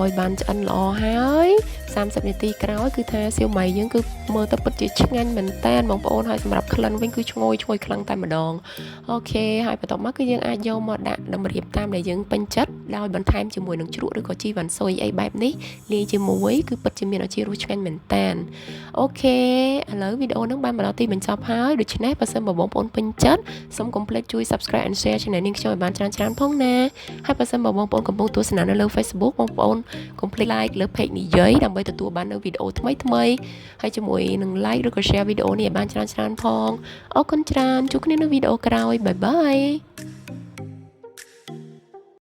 ឲ្យបានឆ្អិនល្អហើយ30នាទីក្រោយគឺថាសៀវម៉ៃយើងគឺមើលទៅពិតជាឆ្ងាញ់មែនតើបងប្អូនហើយសម្រាប់ក្លិនវិញគឺឈ្ងុយខ្លាំងតែម្ដងអូខេហើយបន្ទាប់មកគឺយើងអាចយកមកដាក់តម្រៀបតាមដែលយើងពេញចិត្តដោយបន្ថែមជាមួយនឹងជ្រក់ឬក៏ជីវ៉ាន់ស៊ុយអីបែបនេះលាយជាមួយគឺពិតជាមានឱជារសឆ្ងាញ់មែនតើអូខេឥឡូវវីដេអូហ្នឹងបានមកដល់ទីបញ្ចប់ហើយដូច្នេះបើសិនបងប្អូនពេញចិត្តសូមកុំភ្លេចជួយ Subscribe and Share Channel នេះខ្ញុំឲ្យបានច្រើនផងណាហើយបើសិនបងប្អូនកំពុងទស្សនានៅលើ Facebook បងប្អូនកុំភ្លេច like លើ page និយាយដើម្បីទទួលបាននូវវីដេអូថ្មីហើយជាមួយនឹង like ឬក៏ share វីដេអូនេះឲ្យបានច្រើនផងអរគុណច្រើនជួបគ្នានៅវីដេអូក្រោយបាយបាយ